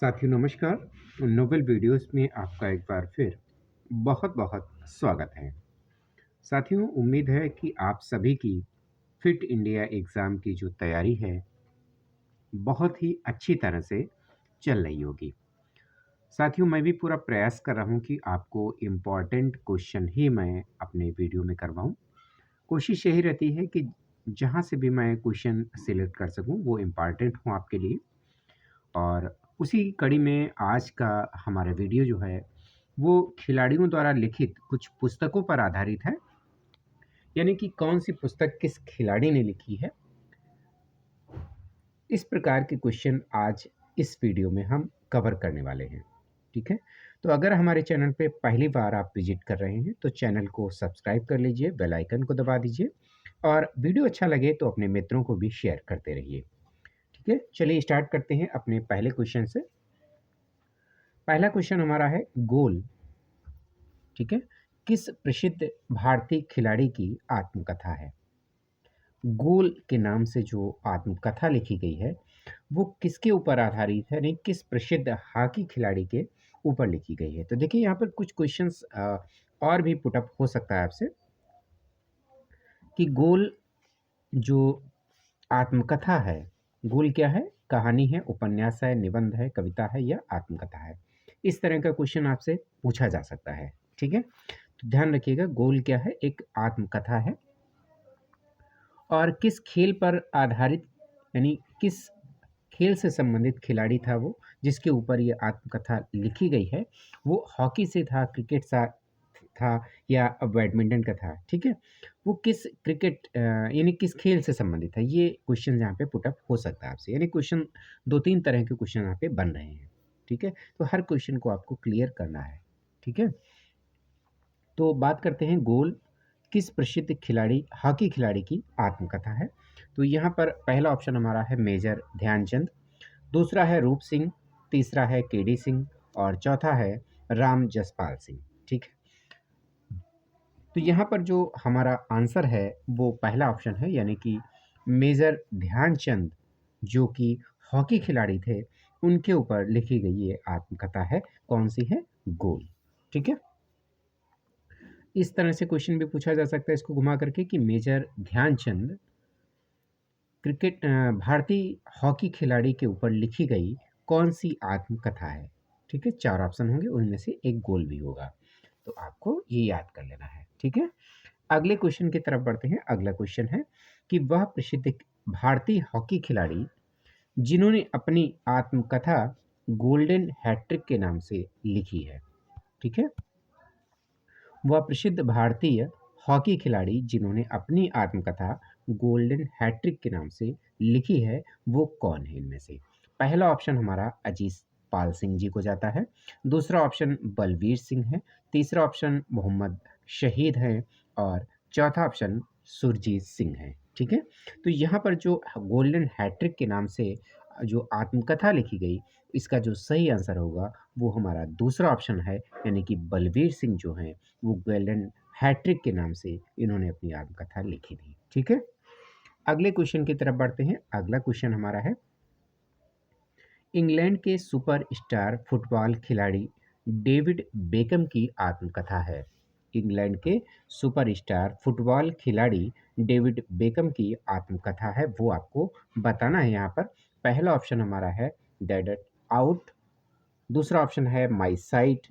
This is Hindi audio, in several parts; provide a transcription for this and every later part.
साथियों नमस्कार। नोवेल वीडियोस में आपका एक बार फिर बहुत बहुत स्वागत है। साथियों उम्मीद है कि आप सभी की फिट इंडिया एग्ज़ाम की जो तैयारी है बहुत ही अच्छी तरह से चल रही होगी। साथियों मैं भी पूरा प्रयास कर रहा हूँ कि आपको इम्पॉर्टेंट क्वेश्चन ही मैं अपने वीडियो में करवाऊँ। कोशिश यही रहती है कि जहाँ से भी मैं क्वेश्चन सिलेक्ट कर सकूँ वो इम्पॉर्टेंट हो आपके लिए। और उसी कड़ी में आज का हमारा वीडियो जो है वो खिलाड़ियों द्वारा लिखित कुछ पुस्तकों पर आधारित है। यानी कि कौन सी पुस्तक किस खिलाड़ी ने लिखी है, इस प्रकार के क्वेश्चन आज इस वीडियो में हम कवर करने वाले हैं। ठीक है, तो अगर हमारे चैनल पे पहली बार आप विजिट कर रहे हैं तो चैनल को सब्सक्राइब कर लीजिए, बेल आइकन को दबा दीजिए और वीडियो अच्छा लगे तो अपने मित्रों को भी शेयर करते रहिए। ठीक है, चलिए स्टार्ट करते हैं अपने पहले क्वेश्चन से। पहला क्वेश्चन हमारा है गोल। ठीक है, किस प्रसिद्ध भारतीय खिलाड़ी की आत्मकथा है? गोल के नाम से जो आत्मकथा लिखी गई है वो किसके ऊपर आधारित है, नहीं किस प्रसिद्ध हॉकी खिलाड़ी के ऊपर लिखी गई है? तो देखिए यहाँ पर कुछ क्वेश्चंस और भी पुटअप हो सकता है आपसे कि गोल जो आत्मकथा है, गोल क्या है? कहानी है, उपन्यास है, निबंध है, कविता है या आत्मकथा है? इस तरह का क्वेश्चन आपसे पूछा जा सकता है। ठीक है, तो ध्यान रखिएगा गोल क्या है, एक आत्मकथा है और किस खेल पर आधारित, यानी किस खेल से संबंधित खिलाड़ी था वो जिसके ऊपर ये आत्मकथा लिखी गई है, वो हॉकी से था, क्रिकेट सा था या बैडमिंटन का था। ठीक है, वो किस क्रिकेट यानी किस खेल से संबंधित है, ये क्वेश्चन यहाँ पे पुटअप हो सकता है आपसे। यानी क्वेश्चन दो तीन तरह के क्वेश्चन यहाँ पे बन रहे हैं। ठीक है, तो हर क्वेश्चन को आपको क्लियर करना है। ठीक है, तो बात करते हैं गोल किस प्रसिद्ध खिलाड़ी, हॉकी खिलाड़ी की आत्मकथा है। तो यहाँ पर पहला ऑप्शन हमारा है मेजर ध्यानचंद, दूसरा है रूप सिंह, तीसरा है केडी सिंह और चौथा है राम जसपाल सिंह। ठीक है, तो यहाँ पर जो हमारा आंसर है वो पहला ऑप्शन है, यानी कि मेजर ध्यानचंद जो कि हॉकी खिलाड़ी थे उनके ऊपर लिखी गई ये आत्मकथा है। कौन सी है? गोल। ठीक है, इस तरह से क्वेश्चन भी पूछा जा सकता है इसको घुमा करके कि मेजर ध्यानचंद क्रिकेट भारतीय हॉकी खिलाड़ी के ऊपर लिखी गई कौन सी आत्मकथा है। ठीक है, चार ऑप्शन होंगे, उनमें से एक गोल भी होगा, तो आपको ये याद कर लेना है। ठीक है, अगले क्वेश्चन की तरफ बढ़ते हैं। अगला क्वेश्चन है कि वह प्रसिद्ध भारतीय हॉकी खिलाड़ी जिन्होंने अपनी आत्मकथा गोल्डन हैट्रिक के नाम से लिखी है। ठीक है, वह प्रसिद्ध भारतीय हॉकी खिलाड़ी जिन्होंने अपनी आत्मकथा गोल्डन हैट्रिक के नाम से लिखी है वो कौन है इनमें से? पहला ऑप्शन हमारा अजीत पाल सिंह जी को जाता है, दूसरा ऑप्शन बलवीर सिंह है, तीसरा ऑप्शन मोहम्मद शहीद है और चौथा ऑप्शन सुरजीत सिंह है। ठीक है, तो यहाँ पर जो गोल्डन हैट्रिक के नाम से जो आत्मकथा लिखी गई, इसका जो सही आंसर होगा वो हमारा दूसरा ऑप्शन है, यानी कि बलवीर सिंह जो हैं वो गोल्डन हैट्रिक के नाम से इन्होंने अपनी आत्मकथा लिखी थी। ठीक है, अगले क्वेश्चन की तरफ बढ़ते हैं। अगला क्वेश्चन हमारा है इंग्लैंड के सुपर स्टार फुटबॉल खिलाड़ी डेविड बेकम की आत्मकथा है। इंग्लैंड के सुपर स्टार फुटबॉल खिलाड़ी डेविड बेकम की आत्मकथा है, वो आपको बताना है। यहाँ पर पहला ऑप्शन हमारा है डेड आउट, दूसरा ऑप्शन है माई साइट,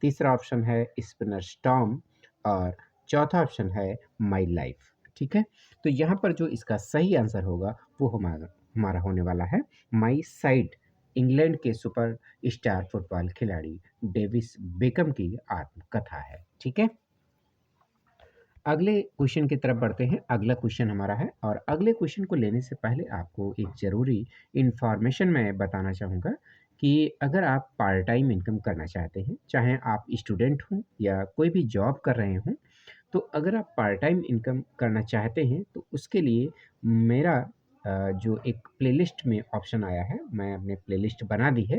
तीसरा ऑप्शन है स्पिनर स्टॉर्म और चौथा ऑप्शन है माई लाइफ। ठीक है, तो यहाँ पर जो इसका सही आंसर होगा वो हमारा हमारा होने वाला है माई साइड, इंग्लैंड के सुपर स्टार फुटबॉल खिलाड़ी डेविस बेकम की आत्मकथा है। ठीक है, अगले क्वेश्चन की तरफ बढ़ते हैं। अगला क्वेश्चन हमारा है, और अगले क्वेश्चन को लेने से पहले आपको एक ज़रूरी इन्फॉर्मेशन मैं बताना चाहूँगा कि अगर आप पार्ट टाइम इनकम करना चाहते हैं, चाहे आप स्टूडेंट हों या कोई भी जॉब कर रहे हों, तो अगर आप पार्ट टाइम इनकम करना चाहते हैं तो उसके लिए मेरा जो एक प्लेलिस्ट में ऑप्शन आया है, मैं अपने प्लेलिस्ट बना दी है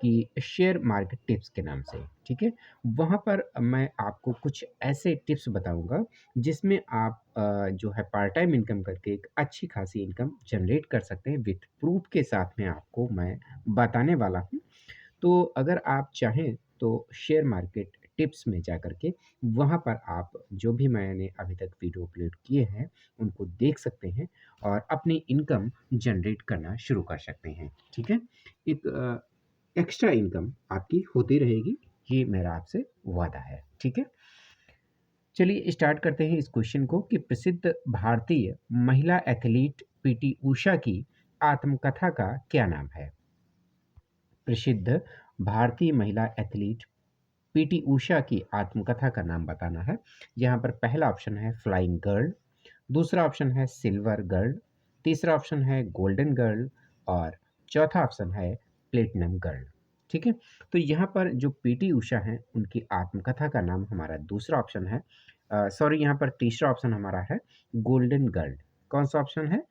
कि शेयर मार्केट टिप्स के नाम से। ठीक है, वहाँ पर मैं आपको कुछ ऐसे टिप्स बताऊँगा जिसमें आप जो है पार्ट टाइम इनकम करके एक अच्छी खासी इनकम जनरेट कर सकते हैं, विथ प्रूफ के साथ में आपको मैं बताने वाला हूँ। तो अगर आप चाहें तो शेयर मार्केट टिप्स में जा कर के वहाँ पर आप जो भी मैंने अभी तक वीडियो अपलोड किए हैं, उनको देख सकते हैं और अपनी इनकम जनरेट करना शुरू कर सकते हैं, ठीक है? एक एक्स्ट्रा इनकम आपकी होती रहेगी, ये मेरा आपसे वादा है, ठीक है? चलिए स्टार्ट करते हैं इस क्वेश्चन को कि प्रसिद्ध भारतीय महिला एथलीट पीटी उषा की आत्मकथा का क्या नाम है? प्रसिद्ध भारतीय महिला एथलीट पीटी उषा की आत्मकथा का नाम बताना है। यहाँ पर पहला ऑप्शन है फ्लाइंग गर्ल, दूसरा ऑप्शन है सिल्वर गर्ल, तीसरा ऑप्शन है गोल्डन गर्ल और चौथा ऑप्शन है प्लेटिनम गर्ल, ठीक है? तो यहाँ पर जो पीटी उषा हैं उनकी आत्मकथा का नाम हमारा दूसरा ऑप्शन है, सॉरी, यहाँ पर तीसरा ऑप्शन हमारा है गोल्डन गर्ल। कौन सा ऑप्शन है?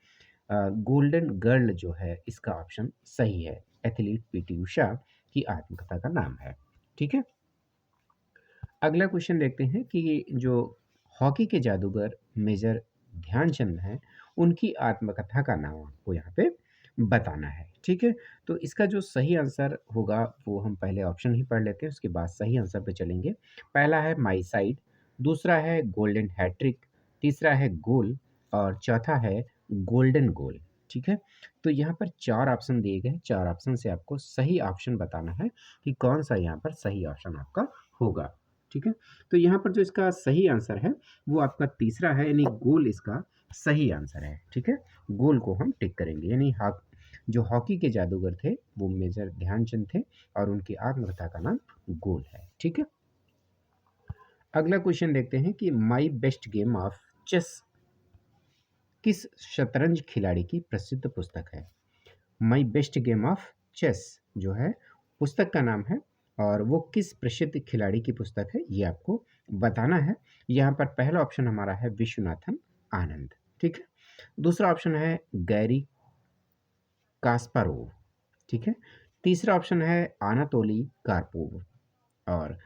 गोल्डन गर्ल जो है इसका ऑप्शन सही है। एथलीट पीटी उषा की आत्मकथा का नाम है, ठीक है? अगला क्वेश्चन देखते हैं कि जो हॉकी के जादूगर मेजर ध्यानचंद हैं, उनकी आत्मकथा का नाम आपको यहाँ पे बताना है, ठीक है? तो इसका जो सही आंसर होगा वो हम पहले ऑप्शन ही पढ़ लेते हैं, उसके बाद सही आंसर पे चलेंगे। पहला है माई साइड, दूसरा है गोल्डन हैट्रिक, तीसरा है गोल और चौथा है गोल्डन गोल, ठीक है? तो यहाँ पर 4 ऑप्शन दिए गए हैं, 4 ऑप्शन से आपको सही ऑप्शन बताना है कि कौन सा यहाँ पर सही ऑप्शन आपका होगा, ठीक है? तो यहाँ पर जो इसका सही आंसर है वो आपका तीसरा है, यानी गोल इसका सही आंसर है, ठीक है? गोल को हम टिक करेंगे, यानी जो हॉकी के जादूगर थे वो मेजर ध्यानचंद थे और उनकी आत्मकथा का नाम गोल है, ठीक है? अगला क्वेश्चन देखते हैं कि my best game of chess किस शतरंज खिलाड़ी की प्रसिद्ध पुस्तक है? My best game of chess जो है पुस्तक का नाम है और वो किस प्रसिद्ध खिलाड़ी की पुस्तक है ये आपको बताना है। यहाँ पर पहला ऑप्शन हमारा है विश्वनाथन आनंद, ठीक है? दूसरा ऑप्शन है गैरी कास्पारोव, ठीक है? तीसरा ऑप्शन है आनातोली कार्पोव और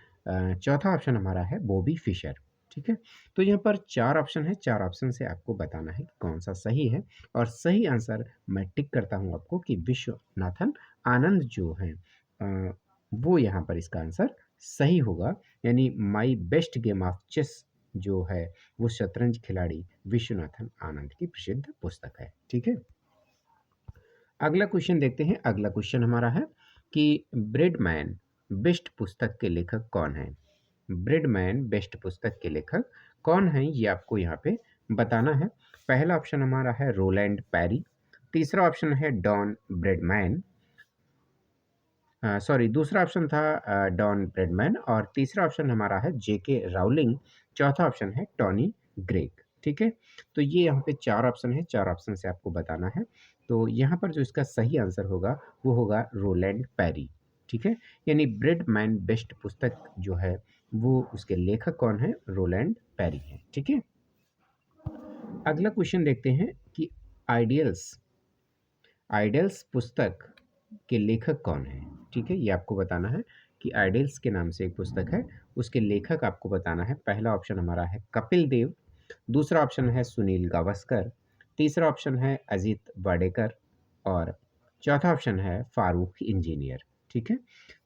चौथा ऑप्शन हमारा है बॉबी फिशर, ठीक है? तो यहाँ पर 4 ऑप्शन है, 4 ऑप्शन से आपको बताना है कि कौन-सा सही है और सही आंसर मैं टिक करता हूँ आपको कि विश्वनाथन आनंद जो हैं वो यहाँ पर इसका आंसर सही होगा, यानी my best game of chess जो है वो शतरंज खिलाड़ी विश्वनाथन आनंद की प्रसिद्ध पुस्तक है, ठीक है? अगला क्वेश्चन देखते हैं। अगला क्वेश्चन हमारा है कि ब्रेडमैन बेस्ट पुस्तक के लेखक कौन हैं? ब्रेडमैन बेस्ट पुस्तक के लेखक कौन हैं ये आपको यहाँ पे बताना है। पहला ऑप्शन हमारा है रोलैंड पैरी, तीसरा ऑप्शन है डॉन ब्रेडमैन, सॉरी, दूसरा ऑप्शन था डॉन ब्रेडमैन और तीसरा ऑप्शन हमारा है जेके राउलिंग, चौथा ऑप्शन है टॉनी ग्रेग, ठीक है? तो ये यहाँ पे 4 ऑप्शन है, 4 ऑप्शन से आपको बताना है। तो यहाँ पर जो इसका सही आंसर होगा वो होगा रोलैंड पैरी, ठीक है? यानी ब्रेडमैन बेस्ट पुस्तक जो है वो उसके लेखक कौन है? रोलैंड पैरी हैं, ठीक है? अगला क्वेश्चन देखते हैं कि आइडियल्स आइडल्स पुस्तक के लेखक कौन हैं? ठीक है, ये आपको बताना है कि आइडल्स के नाम से एक पुस्तक है, उसके लेखक आपको बताना है। पहला ऑप्शन हमारा है कपिल देव, दूसरा ऑप्शन है सुनील गावस्कर, तीसरा ऑप्शन है अजीत वाडेकर और चौथा ऑप्शन है फारूक इंजीनियर, ठीक है?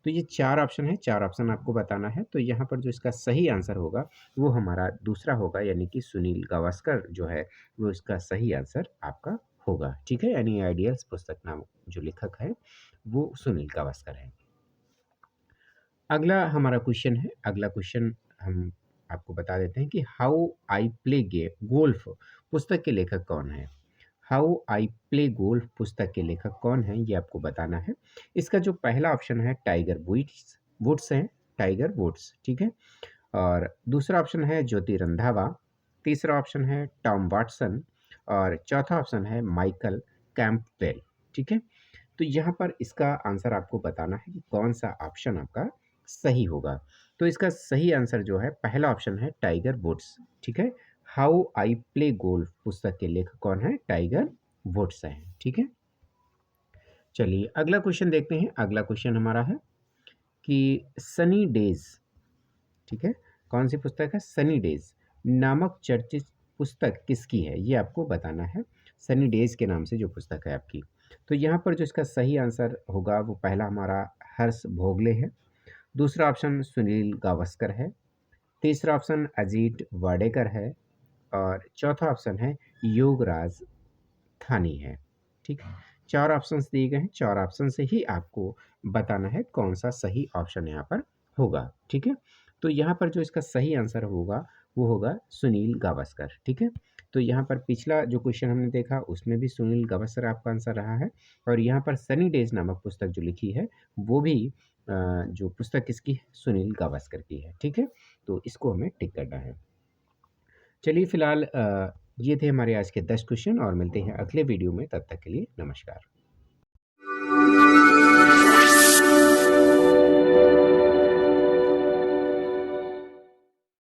तो ये 4 ऑप्शन है, 4 ऑप्शन आपको बताना है। तो यहाँ पर जो इसका सही आंसर होगा वो हमारा दूसरा होगा, यानी कि सुनील गावस्कर जो है वो इसका सही आंसर आपका होगा, ठीक है? यानी आइडियल्स पुस्तक नाम जो लेखक है वो सुनील गावस्कर हैं। अगला हमारा क्वेश्चन है, अगला क्वेश्चन हम आपको बता देते हैं कि हाउ आई प्ले गे गोल्फ पुस्तक के लेखक कौन है? हाउ आई प्ले गोल्फ पुस्तक के लेखक कौन हैं ये आपको बताना है। इसका जो पहला ऑप्शन है टाइगर वुड्स वुड्स है, टाइगर वुड्स, ठीक है? और दूसरा ऑप्शन है ज्योति रंधावा, तीसरा ऑप्शन है टॉम वाटसन और चौथा ऑप्शन है माइकल कैंपबेल, ठीक है? तो यहाँ पर इसका आंसर आपको बताना है कि कौन सा ऑप्शन आपका सही होगा। तो इसका सही आंसर जो है पहला ऑप्शन है टाइगर वुड्स, ठीक है? हाउ आई प्ले गोल्फ पुस्तक के लेखक कौन है? टाइगर वुड्स हैं, ठीक है? चलिए अगला क्वेश्चन देखते हैं। अगला क्वेश्चन हमारा है कि सनी डेज, ठीक है? कौन सी पुस्तक है? सनी डेज नामक चर्चित पुस्तक किसकी है? ये आपको बताना है। सनी डेज के नाम से जो पुस्तक है आपकी। तो यहाँ पर जो इसका सही आंसर होगा वो पहला हमारा हर्ष भोगले है। दूसरा ऑप्शन सुनील गावस्कर है। तीसरा ऑप्शन अजीत वाडेकर है। और चौथा ऑप्शन है योगराज थानी है। ठीक है, 4 ऑप्शंस दिए गए हैं, 4 ऑप्शन से ही आपको बताना है कौन-सा सही ऑप्शन यहाँ पर होगा, ठीक है? तो यहाँ पर जो इसका सही आंसर होगा, वो होगा सुनील गावस्कर, ठीक है? तो यहाँ पर पिछला जो क्वेश्चन हमने देखा, उसमें भी सुनील गावस्कर आपका आंसर रहा है और यहाँ पर सनी डेज़ नामक पुस्तक जो लिखी है, वो भी जो पुस्तक किसकी है? सुनील गावस्कर की है, ठीक है? तो इसको हमें टिक करना है। चलिए फिलहाल ये थे हमारे आज के 10 क्वेश्चन और मिलते हैं अगले वीडियो में, तब तक के लिए नमस्कार।